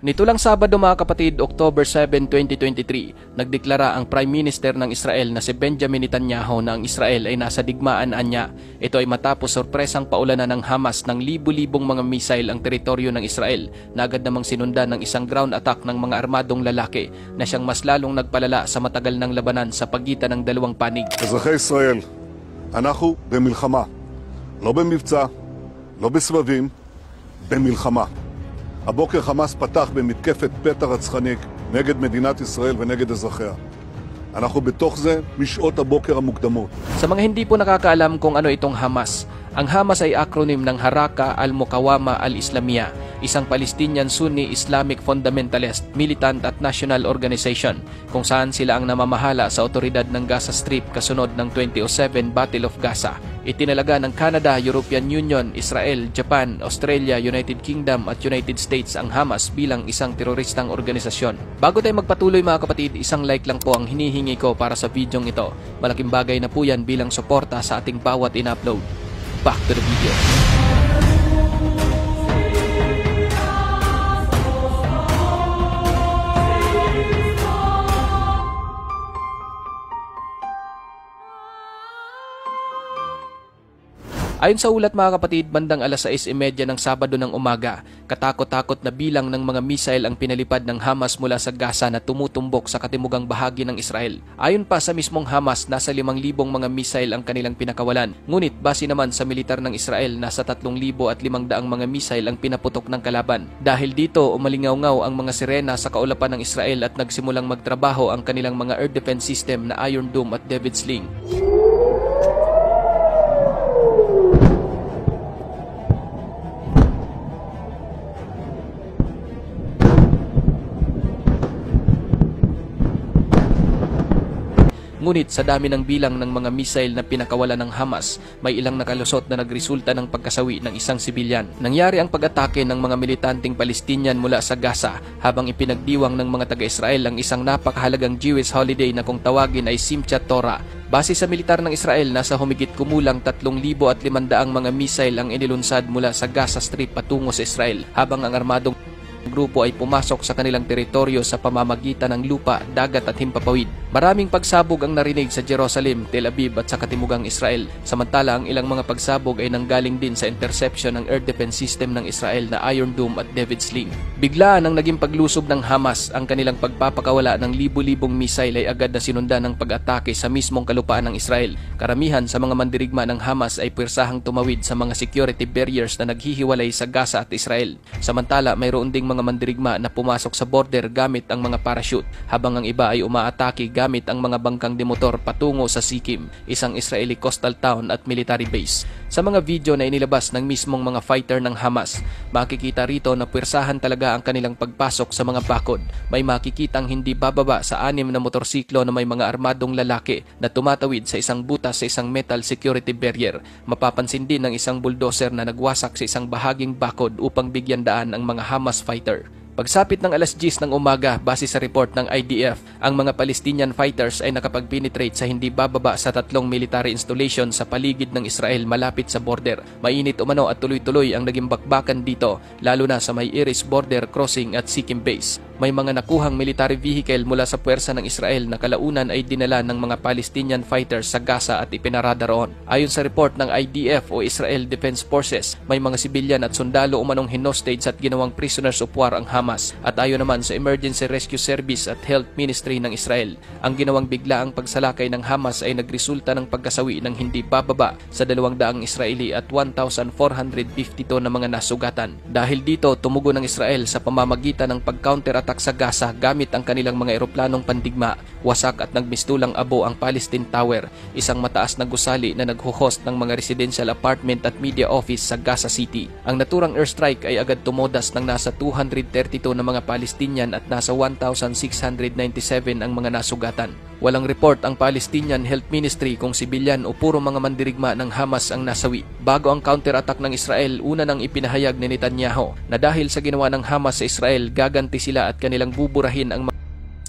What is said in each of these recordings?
Nito lang Sabado mga kapatid, October 7, 2023, nagdeklara ang Prime Minister ng Israel na si Benjamin Netanyahu na ang Israel ay nasa digmaan niya. Ito ay matapos sorpresang paulanan ng Hamas ng libu-libong mga missile ang teritoryo ng Israel na agad namang sinundan ng isang ground attack ng mga armadong lalaki na siyang mas lalong nagpalala sa matagal ng labanan sa pagitan ng dalawang panig. אזרחי ישראל, אנחנו במלחמה, לא במבצע, לא בסבבים, במלחמה. הבוקר חמאס פתח במתקפת פתע רצחנית נגד מדינת ישראל ונגד אזרחיה. אנחנו בתוך זה משעות הבוקר המוקדמות. Sa mga hindi po nakakaalam kung ano itong Hamas, ang Hamas ay acronym ng Haraka al-Muqawama al-Islamiyah, isang Palestinian Sunni Islamic fundamentalist, militant at national organization kung saan sila ang namamahala sa otoridad ng Gaza Strip kasunod ng 2007 Battle of Gaza. Itinalaga ng Canada, European Union, Israel, Japan, Australia, United Kingdom at United States ang Hamas bilang isang teroristang organisasyon. Bago tayo magpatuloy mga kapatid, isang like lang po ang hinihingi ko para sa videong ito. Malaking bagay na po yan bilang suporta sa ating bawat in-upload. Back to the video. Ayon sa ulat mga kapatid, bandang alas 6:30 ng Sabado ng umaga, katakot-takot na bilang ng mga missile ang pinalipad ng Hamas mula sa Gaza na tumutumbok sa katimugang bahagi ng Israel. Ayon pa sa mismong Hamas, nasa 5,000 mga missile ang kanilang pinakawalan. Ngunit base naman sa militar ng Israel, nasa 3,500 mga missile ang pinaputok ng kalaban. Dahil dito, umalingaw-ngaw ang mga sirena sa kaulapan ng Israel at nagsimulang magtrabaho ang kanilang mga air defense system na Iron Dome at David Sling. Ngunit sa dami ng bilang ng mga missile na pinakawala ng Hamas, may ilang nakalusot na nagresulta ng pagkasawi ng isang sibilyan. Nangyari ang pag-atake ng mga militanteng Palestinian mula sa Gaza habang ipinagdiwang ng mga taga-Israel ang isang napakahalagang Jewish holiday na kung tawagin ay Simchat Torah. Base sa militar ng Israel, nasa humigit kumulang 3,500 mga missile ang inilunsad mula sa Gaza Strip patungo sa Israel habang ang armadong grupo ay pumasok sa kanilang teritoryo sa pamamagitan ng lupa, dagat at himpapawid. Maraming pagsabog ang narinig sa Jerusalem, Tel Aviv at sa katimugang Israel. Samantala, ang ilang mga pagsabog ay nanggaling din sa interception ng air defense system ng Israel na Iron Dome at David Sling. Biglaan ang naging paglusob ng Hamas. Ang kanilang pagpapakawala ng libu-libong missile ay agad na sinundan ng pag-atake sa mismong kalupaan ng Israel. Karamihan sa mga mandirigma ng Hamas ay puwersahang tumawid sa mga security barriers na naghihiwalay sa Gaza at Israel. Samantala, mayroon ding mga mandirigma na pumasok sa border gamit ang mga parachute, habang ang iba ay umaatake gamit ang mga bangkang demotor patungo sa Sikkim, isang Israeli coastal town at military base. Sa mga video na inilabas ng mismong mga fighter ng Hamas, makikita rito na puwersahan talaga ang kanilang pagpasok sa mga bakod. May makikitang hindi bababa sa 6 na motorsiklo na may mga armadong lalaki na tumatawid sa isang butas sa isang metal security barrier. Mapapansin din ng isang bulldozer na nagwasak sa isang bahaging bakod upang bigyan daan ang mga Hamas fighter. Pagsapit ng alas 10 ng umaga, base sa report ng IDF, ang mga Palestinian fighters ay nakapag-penetrate sa hindi bababa sa 3 military installation sa paligid ng Israel malapit sa border. Mainit umano at tuloy-tuloy ang naging bakbakan dito, lalo na sa may Erez border crossing at Sikkim base. May mga nakuhang military vehicle mula sa puwersa ng Israel na kalaunan ay dinala ng mga Palestinian fighters sa Gaza at ipinarada roon. Ayon sa report ng IDF o Israel Defense Forces, may mga sibilyan at sundalo umanong hinostage at ginawang prisoners of war ang Hamas. At ayon naman sa Emergency Rescue Service at Health Ministry ng Israel, ang ginawang biglaang pagsalakay ng Hamas ay nagresulta ng pagkasawi ng hindi bababa sa 200 Israeli at 1,452 na mga nasugatan. Dahil dito, tumugo ng Israel sa pamamagitan ng pag-counterattack sa Gaza gamit ang kanilang mga eroplanong pandigma. Wasak at nagmistulang abo ang Palestine Tower, isang mataas na gusali na nagho-host ng mga residential apartment at media office sa Gaza City. Ang naturang airstrike ay agad tumodas ng nasa 232 na mga Palestinian at nasa 1,697 ang mga nasugatan. Walang report ang Palestinian Health Ministry kung sibilyan o puro mga mandirigma ng Hamas ang nasawi. Bago ang counterattack ng Israel, una nang ipinahayag ni Netanyahu na dahil sa ginawa ng Hamas sa Israel, gaganti sila at kanilang buburahin ang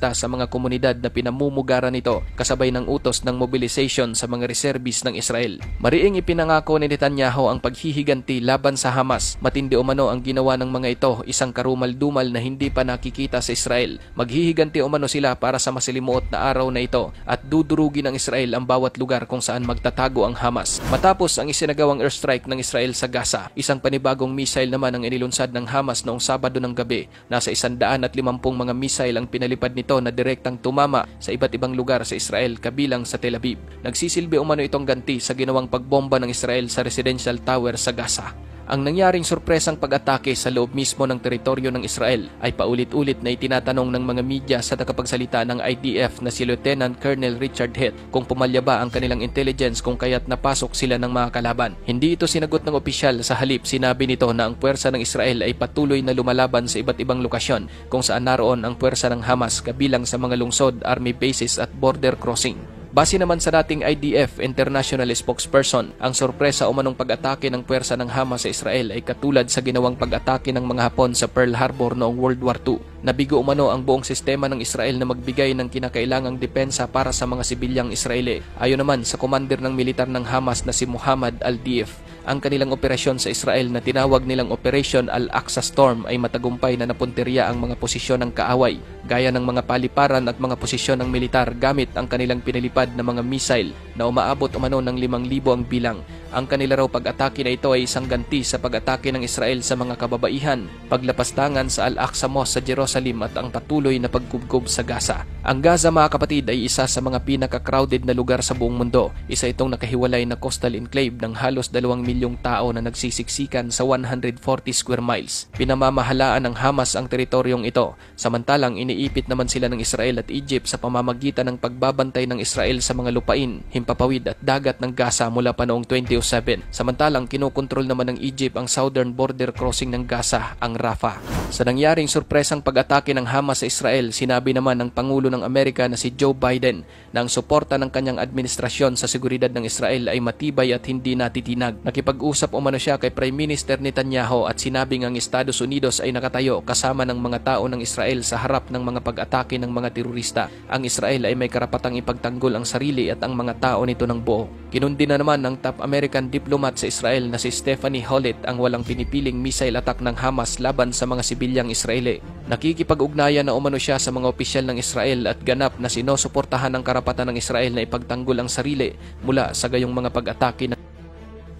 protesta sa mga komunidad na pinamumugaran nito kasabay ng utos ng mobilization sa mga reservis ng Israel. Mariing ipinangako ni Netanyahu ang paghihiganti laban sa Hamas. Matindi umano ang ginawa ng mga ito, isang karumal-dumal na hindi pa nakikita sa Israel. Maghihiganti umano sila para sa masilimuot na araw na ito at dudurugin ng Israel ang bawat lugar kung saan magtatago ang Hamas. Matapos ang isinagawang airstrike ng Israel sa Gaza, isang panibagong missile naman ang inilunsad ng Hamas noong Sabado ng gabi. Nasa 150 mga missile ang pinalipad nito na direktang tumama sa iba't ibang lugar sa Israel kabilang sa Tel Aviv. Nagsisilbi umano itong ganti sa ginawang pagbomba ng Israel sa residential tower sa Gaza. Ang nangyaring sorpresang pag-atake sa loob mismo ng teritoryo ng Israel ay paulit-ulit na itinatanong ng mga media sa nakapagsalita ng IDF na si Lieutenant Colonel Richard Heath kung pumalya ba ang kanilang intelligence kung kaya't napasok sila ng mga kalaban. Hindi ito sinagot ng opisyal, sa halip sinabi nito na ang puwersa ng Israel ay patuloy na lumalaban sa iba't ibang lokasyon kung saan naroon ang puwersa ng Hamas kabilang sa mga lungsod, army bases at border crossing. Base naman sa dating IDF International Spokesperson, ang sorpresa umanong pag-atake ng puwersa ng Hamas sa Israel ay katulad sa ginawang pag-atake ng mga Hapon sa Pearl Harbor noong World War II. Nabigo umano ang buong sistema ng Israel na magbigay ng kinakailangang depensa para sa mga sibilyang Israeli. Ayon naman sa commander ng militar ng Hamas na si Muhammad Al-Dief, ang kanilang operasyon sa Israel na tinawag nilang Operation Al-Aqsa Storm ay matagumpay na napuntirya ang mga posisyon ng kaaway, gaya ng mga paliparan at mga posisyon ng militar gamit ang kanilang pinalipad na mga missile na umaabot umano ng 5,000 ang bilang. Ang kanila raw pag-atake na ito ay isang ganti sa pag-atake ng Israel sa mga kababaihan, paglapastangan sa Al-Aqsa Mosque sa Jerusalem at ang patuloy na pagkubkob sa Gaza. Ang Gaza, mga kapatid, ay isa sa mga pinaka-crowded na lugar sa buong mundo. Isa itong nakahiwalay na coastal enclave ng halos 2 milyong tao na nagsisiksikan sa 140 square miles. Pinamamahalaan ng Hamas ang teritoryong ito, samantalang iniipit naman sila ng Israel at Egypt sa pamamagitan ng pagbabantay ng Israel sa mga lupain, himpapawid at dagat ng Gaza mula pa noong 2007. Samantalang kinukontrol naman ng Egypt ang southern border crossing ng Gaza, ang Rafah. Sa nangyaring sorpresang pag-atake ng Hamas sa Israel, sinabi naman ng Pangulo ng Amerika na si Joe Biden na ang suporta ng kanyang administrasyon sa seguridad ng Israel ay matibay at hindi natitinag. Nakipag-usap umano siya kay Prime Minister Netanyahu at sinabing ang Estados Unidos ay nakatayo kasama ng mga tao ng Israel sa harap ng mga pag-atake ng mga terorista. Ang Israel ay may karapatang ipagtanggol ang sarili at ang mga tao nito ng buo. Kinundi na naman ng top American diplomat sa Israel na si Stephanie Hollet ang walang pinipiling missile attack ng Hamas laban sa mga sibilyang Israeli. Nakikipag-ugnayan na umano siya sa mga opisyal ng Israel at ganap na sinusuportahan ang karapatan ng Israel na ipagtanggol ang sarili mula sa gayong mga pag-atake.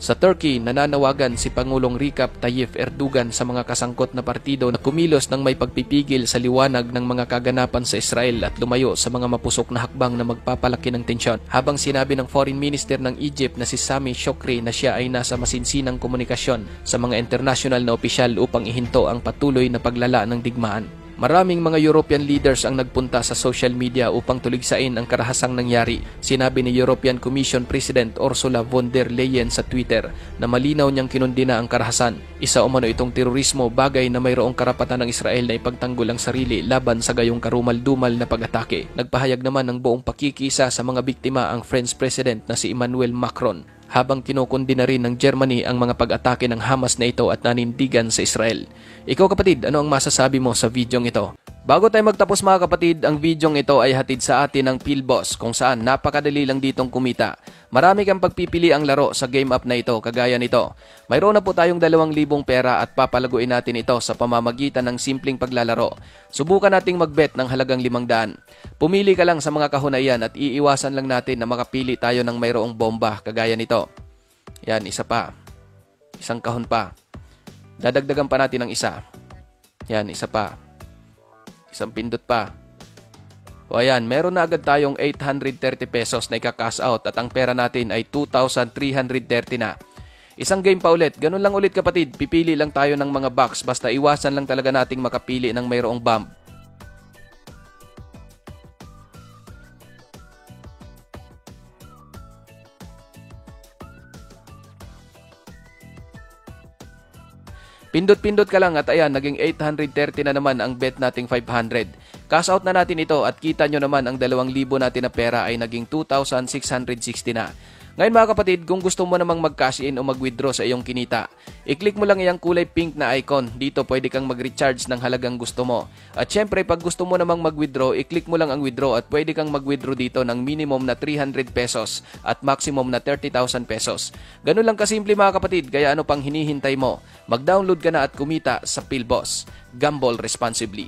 Sa Turkey, nananawagan si Pangulong Recep Tayyip Erdogan sa mga kasangkot na partido na kumilos ng may pagpipigil sa liwanag ng mga kaganapan sa Israel at lumayo sa mga mapusok na hakbang na magpapalaki ng tensyon. Habang sinabi ng Foreign Minister ng Egypt na si Sami Shokri na siya ay nasa masinsinang komunikasyon sa mga international na opisyal upang ihinto ang patuloy na paglala ng digmaan. Maraming mga European leaders ang nagpunta sa social media upang tuligsain ang karahasang nangyari. Sinabi ni European Commission President Ursula von der Leyen sa Twitter na malinaw niyang kinundina ang karahasan. Isa umano itong terorismo, bagay na mayroong karapatan ng Israel na ipagtanggol ang sarili laban sa gayong karumal-dumal na pag-atake. Nagpahayag naman ng buong pakikisa sa mga biktima ang French President na si Emmanuel Macron, habang kinukundi na rin ng Germany ang mga pag-atake ng Hamas na ito at nanindigan sa Israel. Ikaw kapatid, ano ang masasabi mo sa videong ito? Bago tayo magtapos mga kapatid, ang videong ito ay hatid sa atin ng PhilBoss kung saan napakadali lang ditong kumita. Marami kang pagpipili ang laro sa game app na ito kagaya nito. Mayroon na po tayong 2,000 pera at papalaguin natin ito sa pamamagitan ng simpleng paglalaro. Subukan nating magbet ng halagang 500. Pumili ka lang sa mga kahon na iyan at iiwasan lang natin na makapili tayo ng mayroong bomba kagaya nito. Yan, isa pa. Isang kahon pa. Dadagdagan pa natin ng isa. Yan, isa pa. Isang pindot pa. O ayan, meron na agad tayong 830 pesos na ika-cash out at ang pera natin ay 2,330 na. Isang game pa ulit. Ganun lang ulit kapatid. Pipili lang tayo ng mga box basta iwasan lang talaga nating makapili ng mayroong bomb. Pindot-pindot ka lang at ayan, naging 830 na naman ang bet nating 500. Cash out na natin ito at kita nyo naman ang 2,000 natin na pera ay naging 2,660 na. Ngayon mga kapatid, kung gusto mo namang mag-cash in o mag-withdraw sa iyong kinita, i-click mo lang iyang kulay pink na icon. Dito pwede kang mag-recharge ng halagang gusto mo. At syempre, pag gusto mo namang mag-withdraw, i-click mo lang ang withdraw at pwede kang mag-withdraw dito ng minimum na 300 pesos at maximum na 30,000 pesos. Ganun lang kasimple mga kapatid, kaya ano pang hinihintay mo? Mag-download ka na at kumita sa PhilBoss. Gamble responsibly.